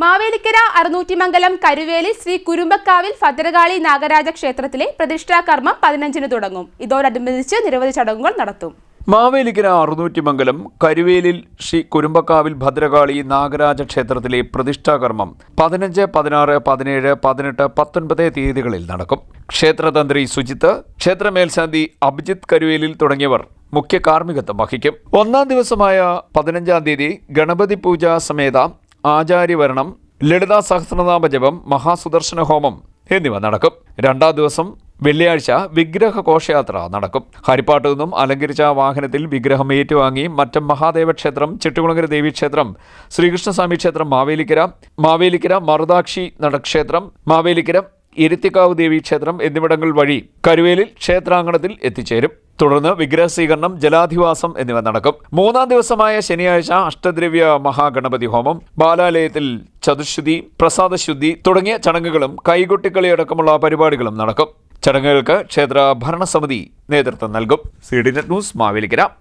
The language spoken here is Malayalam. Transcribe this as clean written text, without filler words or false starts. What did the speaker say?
മാവേലിക്കര അറുന്നൂറ്റിമംഗലം കരുവേലി ശ്രീ കുരുമ്പക്കാവിൽ ഭദ്രകാളി നാഗരാജ ക്ഷേത്രത്തിലെ പ്രതിഷ്ഠാകർമ്മം 15-ന് തുടങ്ങും. ഇതോടനുബന്ധിച്ച് നിരവധി ചടങ്ങുകൾ നടത്തും. മാവേലിക്കര അറുന്നൂറ്റിമംഗലം കരുവേലിൽ ശ്രീ കുരുമ്പക്കാവിൽ ഭദ്രകാളി നാഗരാജ ക്ഷേത്രത്തിലെ പ്രതിഷ്ഠാകർമ്മം 15, 16, 17, 18, 19 തീയതികളിൽ നടക്കും. ക്ഷേത്രതന്ത്രി സുജിത്ത്, ക്ഷേത്രമേൽശാന്തി അഭിജിത്ത് കരുവേലിൽ തുടങ്ങിയവർ മുഖ്യ കാർമ്മികത്വം വഹിക്കും. ഒന്നാം ദിവസമായ 15-ാം തീയതി ഗണപതി പൂജ സമേത ആചാര്യവരണം, ലളിതാ സഹസ്രനാമ ജപം, മഹാസുദർശന ഹോമം എന്നിവ നടക്കും. രണ്ടാം ദിവസം വെള്ളിയാഴ്ച വിഗ്രഹ ഘോഷയാത്ര നടക്കും. ഹരിപ്പാട്ട് നിന്നും അലങ്കരിച്ച വാഹനത്തിൽ വിഗ്രഹം ഏറ്റുവാങ്ങി മറ്റം മഹാദേവ ക്ഷേത്രം, ചെട്ടികുളങ്ങര ദേവീക്ഷേത്രം, ശ്രീകൃഷ്ണസ്വാമി ക്ഷേത്രം, മാവേലിക്കര മറുതാക്ഷി നടക്ഷേത്രം, മാവേലിക്കര ഇരുത്തിക്കാവ് ദേവീക്ഷേത്രം എന്നിവിടങ്ങൾ വഴി കരുവേലിൽ ക്ഷേത്രാങ്കണത്തിൽ എത്തിച്ചേരും. തുടർന്ന് വിഗ്രഹ സ്വീകരണം, ജലാധിവാസം എന്നിവ നടക്കും. മൂന്നാം ദിവസമായ ശനിയാഴ്ച അഷ്ടദ്രവ്യ മഹാഗണപതി ഹോമം, ബാലാലയത്തിൽ ചതുശുദ്ധി, പ്രസാദശുദ്ധി തുടങ്ങിയ ചടങ്ങുകളും കൈകൊട്ടിക്കളി അടക്കമുള്ള പരിപാടികളും നടക്കും. ചടങ്ങുകൾക്ക് ക്ഷേത്ര ഭരണസമിതി നേതൃത്വം നൽകും. CDNet news, Mavelikkara.